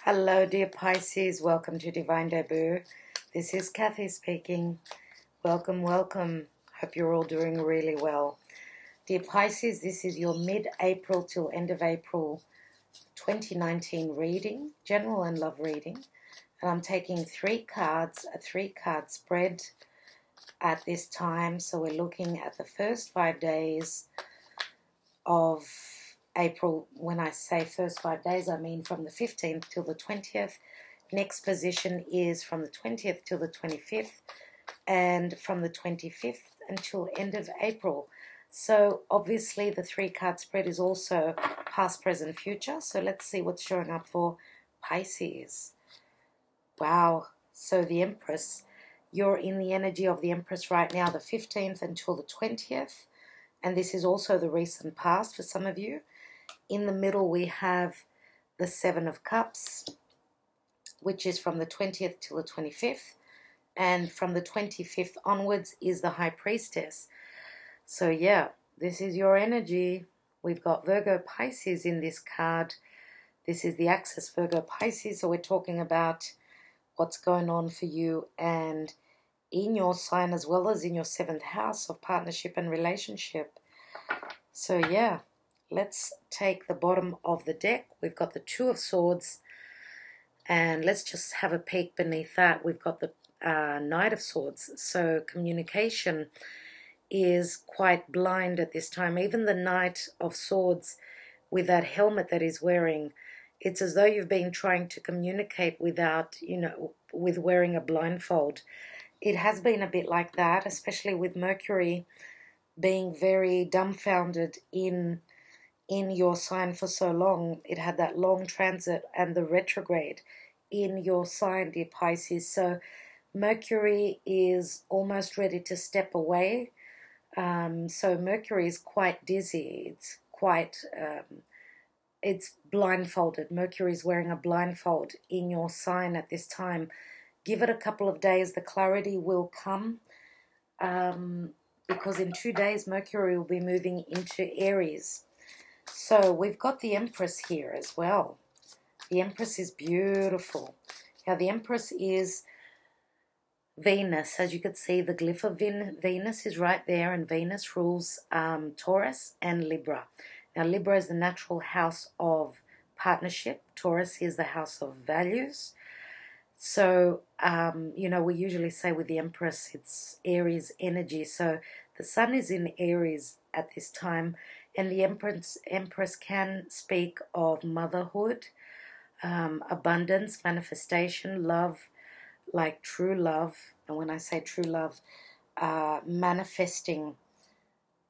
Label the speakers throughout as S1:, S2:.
S1: Hello, dear Pisces. Welcome to Divine Debut. This is Kathy speaking. Welcome, welcome. Hope you're all doing really well. Dear Pisces, this is your mid-April till end of April 2019 reading, general and love reading. And I'm taking 3 cards, a 3-card spread at this time. So we're looking at the first 5 days of April. When I say first 5 days, I mean from the 15th till the 20th. Next position is from the 20th till the 25th, and from the 25th until end of April. So obviously the 3-card spread is also past, present, future. So let's see what's showing up for Pisces. Wow. So the Empress, you're in the energy of the Empress right now, the 15th until the 20th. And this is also the recent past for some of you. In the middle, we have the 7 of Cups, which is from the 20th till the 25th. And from the 25th onwards is the High Priestess. So yeah, this is your energy. We've got Virgo Pisces in this card. This is the axis Virgo Pisces. So we're talking about what's going on for you and in your sign, as well as in your 7th house of partnership and relationship. So yeah. Let's take the bottom of the deck. We've got the 2 of Swords, and let's just have a peek beneath that. We've got the Knight of Swords. So communication is quite blind at this time. Even the Knight of Swords, with that helmet that he's wearing, it's as though you've been trying to communicate without, with wearing a blindfold. It has been a bit like that, especially with Mercury being very dumbfounded in your sign for so long. It had that long transit and the retrograde in your sign, dear Pisces. So Mercury is almost ready to step away. So Mercury is quite dizzy. It's quite, it's blindfolded. Mercury is wearing a blindfold in your sign at this time. Give it a couple of days. The clarity will come. Because in 2 days, Mercury will be moving into Aries. So we've got the Empress here as well. The Empress is beautiful. Now the Empress is Venus. As you can see, the glyph of Venus is right there, and Venus rules Taurus and Libra. Now Libra is the natural house of partnership. Taurus is the house of values. So, we usually say with the Empress, it's Aries energy. So the Sun is in Aries at this time. And the Empress can speak of motherhood, abundance, manifestation, love, like true love. And when I say true love, manifesting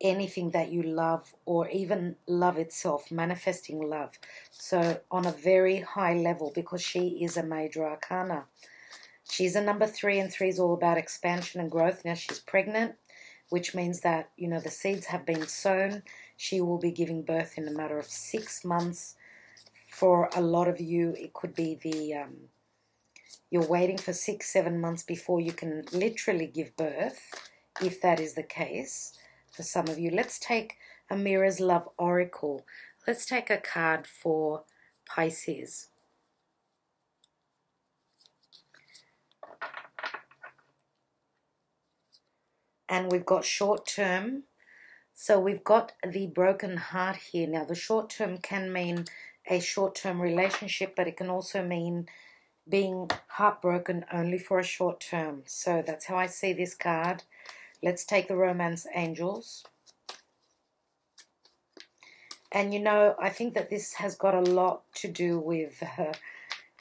S1: anything that you love, or even love itself, manifesting love. So on a very high level, because she is a major arcana. She's a number 3, and 3 is all about expansion and growth. Now she's pregnant, which means that, the seeds have been sown. She will be giving birth in a matter of 6 months. For a lot of you, it could be you're waiting for 6-7 months before you can literally give birth, if that is the case for some of you. Let's take a Mirror's Love Oracle. Let's take a card for Pisces. And we've got short term. So we've got the broken heart here. Now the short term can mean a short term relationship, but it can also mean being heartbroken only for a short term. So that's how I see this card. Let's take the Romance Angels. And I think that this has got a lot to do with,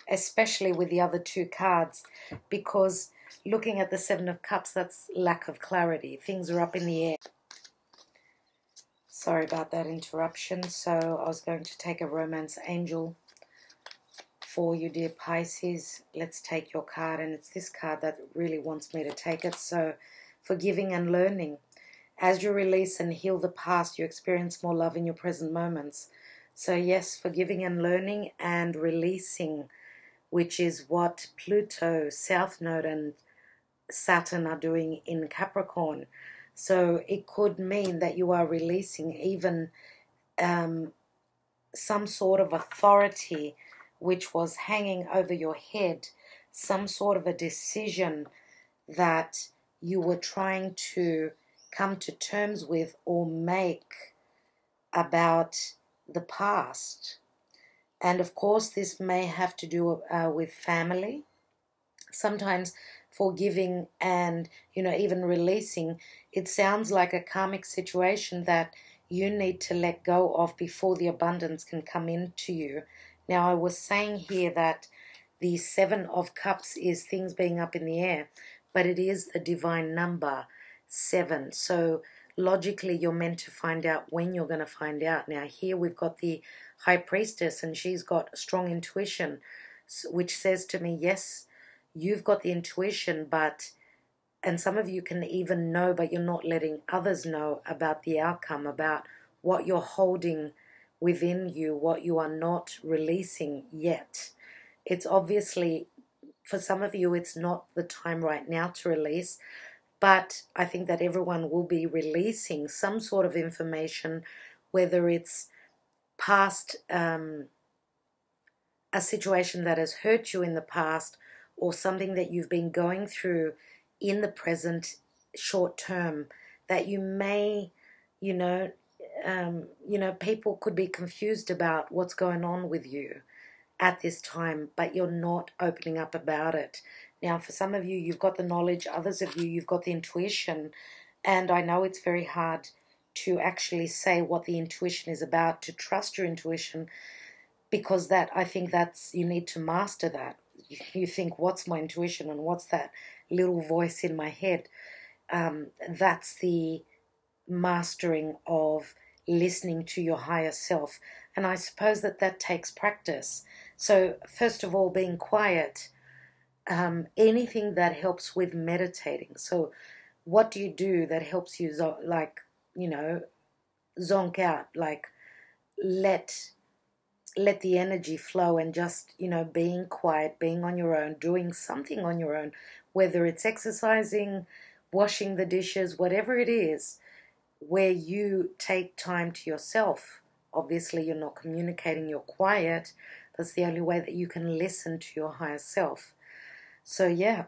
S1: especially with the other 2 cards, because looking at the 7 of Cups, that's lack of clarity. Things are up in the air. Sorry about that interruption. So I was going to take a Romance Angel for you, dear Pisces. Let's take your card, and it's this card that really wants me to take it. So forgiving and learning. As you release and heal the past, you experience more love in your present moments. So yes, forgiving and learning and releasing, which is what Pluto, South Node, and Saturn are doing in Capricorn. So it could mean that you are releasing even some sort of authority which was hanging over your head, some sort of a decision that you were trying to come to terms with or make about the past. And of course, this may have to do with family. Sometimes forgiving and, even releasing, it sounds like a karmic situation that you need to let go of before the abundance can come into you. Now, I was saying here that the 7 of Cups is things being up in the air, but it is the divine number 7. So logically, you're meant to find out when you're going to find out. Now, here we've got the High Priestess, and she's got strong intuition, which says to me, yes, you've got the intuition, and some of you can even know, but you're not letting others know about the outcome, about what you're holding within you, what you are not releasing yet. It's obviously, for some of you, it's not the time right now to release, but I think that everyone will be releasing some sort of information, whether it's past a situation that has hurt you in the past, or something that you've been going through in the present short term, that you may, people could be confused about what's going on with you at this time, but you're not opening up about it. Now, for some of you, you've got the knowledge, others of you, you've got the intuition, and I know it's very hard to actually say what the intuition is about, to trust your intuition, because I think you need to master that. You think, what's my intuition and what's that little voice in my head? That's the mastering of listening to your higher self. And I suppose that takes practice. So first of all, being quiet, anything that helps with meditating. So what do you do that helps you, zonk out, like let the energy flow, and just, being quiet, being on your own, doing something on your own, whether it's exercising, washing the dishes, whatever it is, where you take time to yourself. Obviously, you're not communicating, you're quiet. That's the only way that you can listen to your higher self. So, yeah.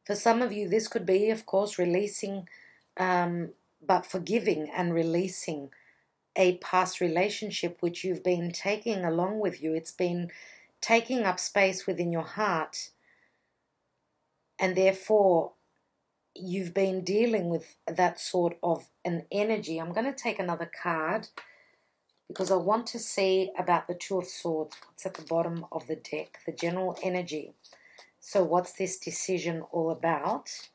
S1: For some of you, this could be, of course, releasing, but forgiving and releasing a past relationship which you've been taking along with you. It's been taking up space within your heart, and therefore you've been dealing with that sort of an energy. I'm going to take another card because I want to see about the 2 of Swords. What's at the bottom of the deck? The general energy. So what's this decision all about?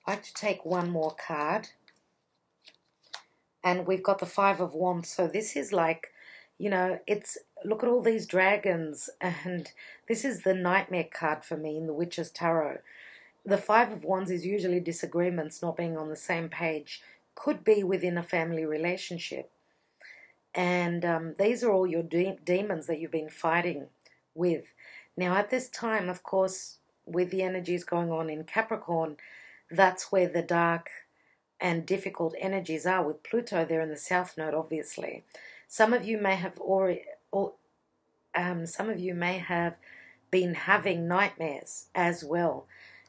S1: I'd like to take one more card. And we've got the 5 of Wands. So this is like, look at all these dragons. And this is the nightmare card for me in the Witch's Tarot. The 5 of Wands is usually disagreements, not being on the same page. Could be within a family relationship. And these are all your demons that you've been fighting with. Now, at this time, of course, with the energies going on in Capricorn, that's where the dark and difficult energies are, with Pluto there in the South Node, obviously. Some of you may have been having nightmares as well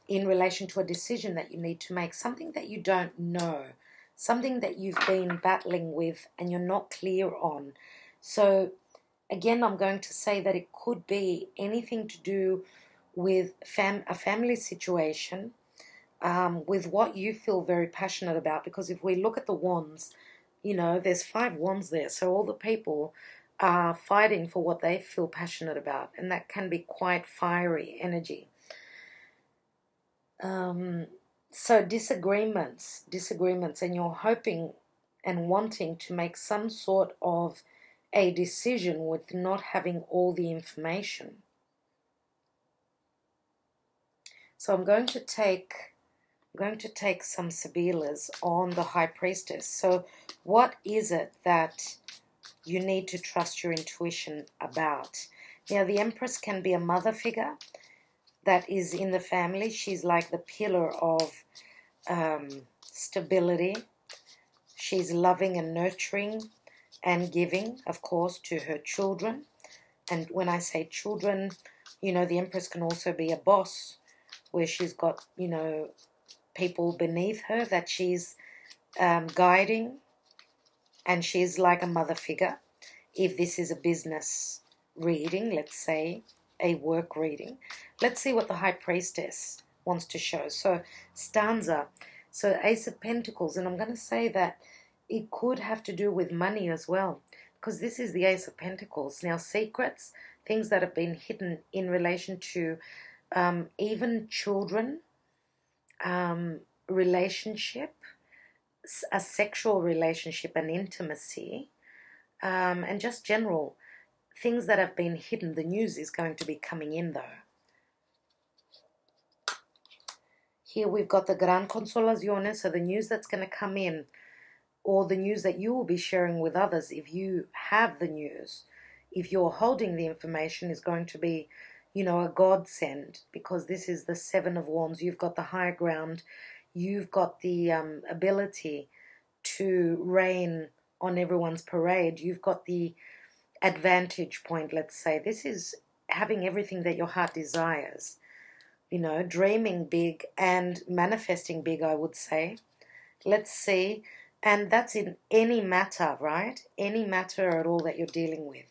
S1: in relation to a decision that you need to make, something that you don't know, something that you've been battling with and you're not clear on. So again, I'm going to say that it could be anything to do with a family situation, with what you feel very passionate about. Because if we look at the wands, there's 5 wands there. So all the people are fighting for what they feel passionate about. And that can be quite fiery energy. So disagreements, and you're hoping and wanting to make some sort of a decision with not having all the information. So I'm going to take some Sibillas on the High Priestess. So what is it that you need to trust your intuition about? Now, the Empress can be a mother figure that is in the family. She's like the pillar of stability. She's loving and nurturing and giving, of course, to her children. And when I say children, you know, the Empress can also be a boss where she's got, you know, people beneath her that she's guiding, and she's like a mother figure. If this is a business reading, let's say a work reading, let's see what the High Priestess wants to show. So stanza, so Ace of Pentacles, and I'm going to say that it could have to do with money as well, because this is the Ace of Pentacles. Now, secrets, things that have been hidden in relation to even children, relationship, a sexual relationship, and intimacy, and just general things that have been hidden. The news is going to be coming in, though. Here we've got the Gran Consolazione, so the news that's going to come in, or the news that you will be sharing with others if you have the news, if you're holding the information, is going to be, you know, a godsend, because this is the Seven of Wands. You've got the higher ground. You've got the ability to reign on everyone's parade. You've got the advantage point, let's say. This is having everything that your heart desires, you know, dreaming big and manifesting big, I would say. Let's see. And that's in any matter, right? Any matter at all that you're dealing with.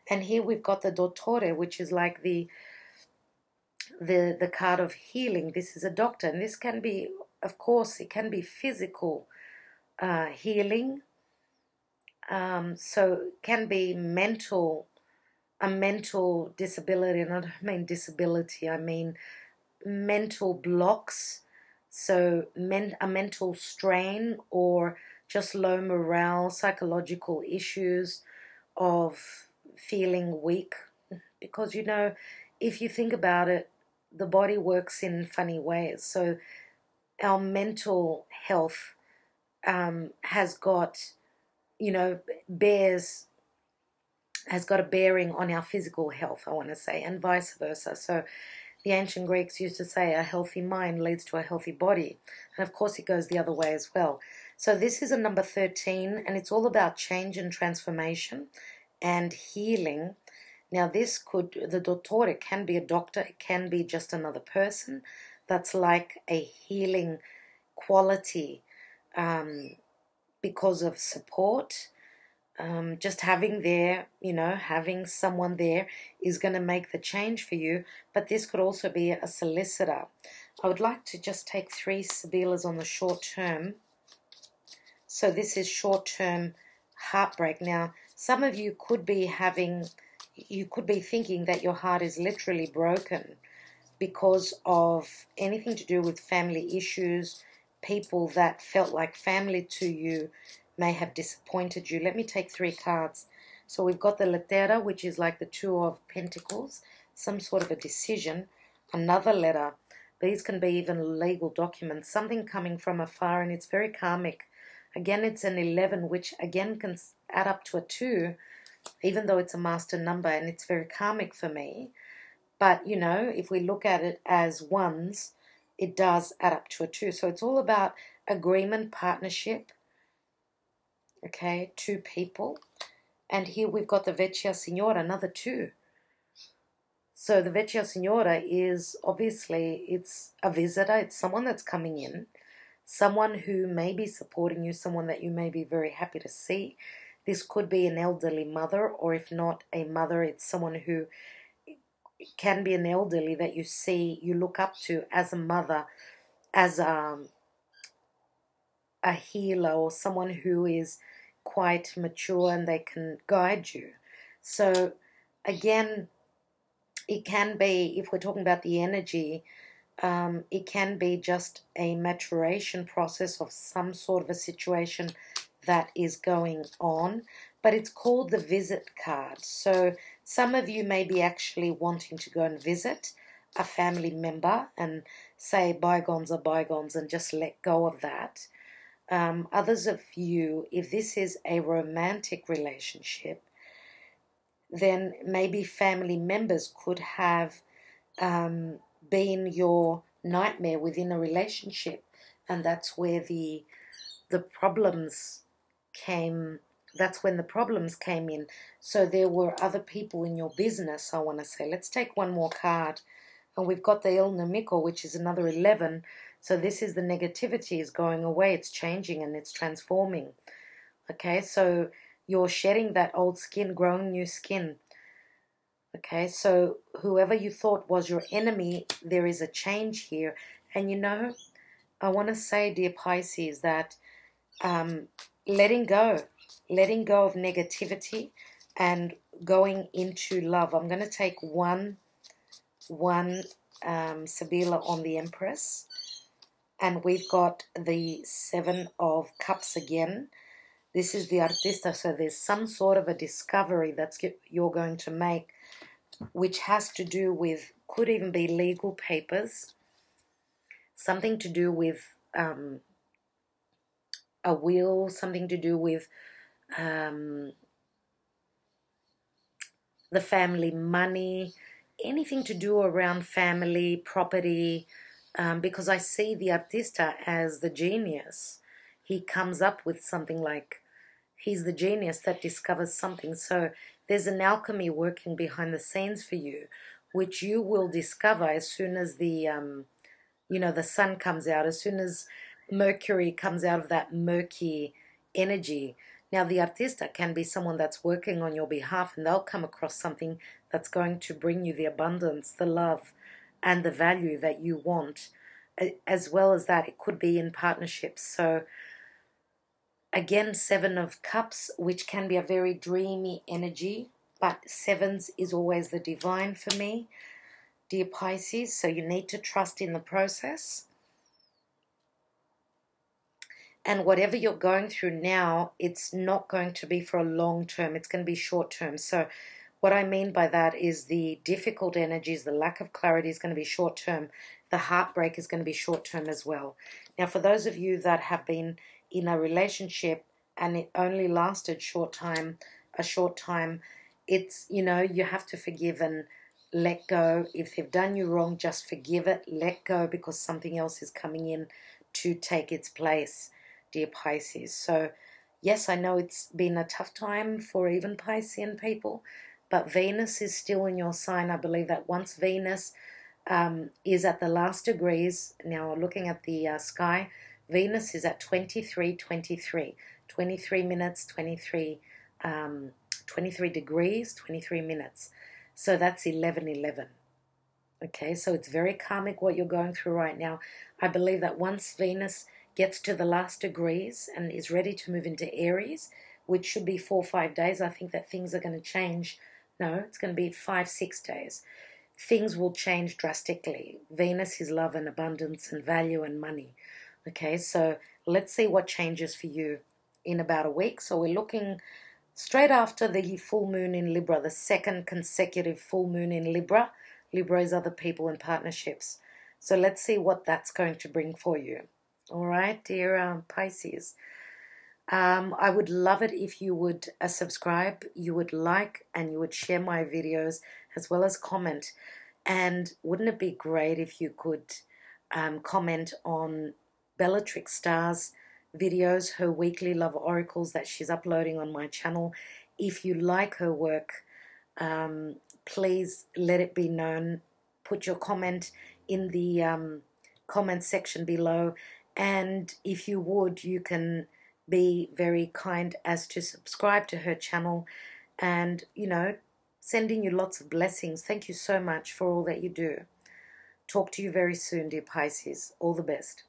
S1: And here we've got the Dottore, which is like the card of healing. This is a doctor, and this can be, of course, it can be physical healing. So it can be a mental disability, and I don't mean disability, I mean mental blocks. So a mental strain, or just low morale, psychological issues of feeling weak. Because, you know, if you think about it, the body works in funny ways. So our mental health has got, you know, has got a bearing on our physical health, I want to say, and vice versa. So the ancient Greeks used to say a healthy mind leads to a healthy body. And of course it goes the other way as well. So this is a number 13, and it's all about change and transformation and healing. Now the Dottore, it can be a doctor, it can be just another person that's like a healing quality because of support. Just having having someone there is going to make the change for you. But this could also be a solicitor. I would like to just take 3 Sibillas on the short term. So this is short-term heartbreak. Now, some of you could be thinking that your heart is literally broken because of anything to do with family issues. People that felt like family to you may have disappointed you. Let me take 3 cards. So we've got the lettera, which is like the 2 of Pentacles, some sort of a decision, another letter. These can be even legal documents, something coming from afar, and it's very karmic. Again, it's an 11, which again can add up to a 2, even though it's a master number, and it's very karmic for me. But, you know, if we look at it as ones, it does add up to a 2. So it's all about agreement, partnership. Okay, 2 people. And here we've got the Vecchia Signora, another 2. So the Vecchia Signora is obviously, it's a visitor. It's someone that's coming in. Someone who may be supporting you. Someone that you may be very happy to see. This could be an elderly mother, or if not a mother, it's someone who can be an elderly that you see, you look up to as a mother, as a healer, or someone who is quite mature and they can guide you. So again, it can be, if we're talking about the energy, it can be just a maturation process of some sort of a situation that is going on, but it's called the visit card. So some of you may be actually wanting to go and visit a family member and say bygones are bygones and just let go of that. Others of you, if this is a romantic relationship, then maybe family members could have been your nightmare within a relationship, and that's where the problems came that's when the problems came in. So there were other people in your business, I want to say. Let's take one more card. And we've got the Il Nemico, which is another 11. So this is the negativity is going away. It's changing and it's transforming. Okay, so you're shedding that old skin, growing new skin. Okay, so whoever you thought was your enemy, there is a change here. And you know, I want to say, dear Pisces, that letting go of negativity and going into love. I'm going to take one Sibilla on the Empress, and we've got the 7 of Cups again. This is the Artista, so there's some sort of a discovery that's you're going to make, which has to do with, could even be legal papers, something to do with a will, something to do with the family money, anything to do around family, property, because I see the Artista as the genius. He comes up with something like, he's the genius that discovers something. So there's an alchemy working behind the scenes for you, which you will discover as soon as the, the sun comes out, as soon as Mercury comes out of that murky energy. Now, the Artista can be someone that's working on your behalf, and they'll come across something that's going to bring you the abundance, the love, and the value that you want. As well as that, it could be in partnerships. So, again, 7 of Cups, which can be a very dreamy energy, but 7s is always the divine for me, dear Pisces. So you need to trust in the process. And whatever you're going through now, it's not going to be for a long term. It's going to be short term. So what I mean by that is the difficult energies, the lack of clarity is going to be short term. The heartbreak is going to be short term as well. Now, for those of you that have been in a relationship and it only lasted a short time, it's, you have to forgive and let go. If they've done you wrong, just forgive it, let go, because something else is coming in to take its place, dear Pisces. So, yes, I know it's been a tough time for even Piscean people, but Venus is still in your sign. I believe that once Venus is at the last degrees, now looking at the sky, Venus is at 23 minutes, 23 degrees, 23 minutes. So that's 11:11. Okay, so it's very karmic what you're going through right now. I believe that once Venus gets to the last degrees and is ready to move into Aries, which should be 4 or 5 days, I think that things are going to change. No, it's going to be 5, 6 days. Things will change drastically. Venus is love and abundance and value and money. Okay, so let's see what changes for you in about a week. So we're looking straight after the full moon in Libra, the 2nd consecutive full moon in Libra. Libra is other people and partnerships. So let's see what that's going to bring for you. All right, dear Pisces. I would love it if you would subscribe, you would like, and you would share my videos as well as comment. And wouldn't it be great if you could comment on Bellatrix Star's videos, her weekly love oracles that she's uploading on my channel. If you like her work, please let it be known. Put your comment in the comment section below. And if you would, you can be very kind as to subscribe to her channel and, sending you lots of blessings. Thank you so much for all that you do. Talk to you very soon, dear Pisces. All the best.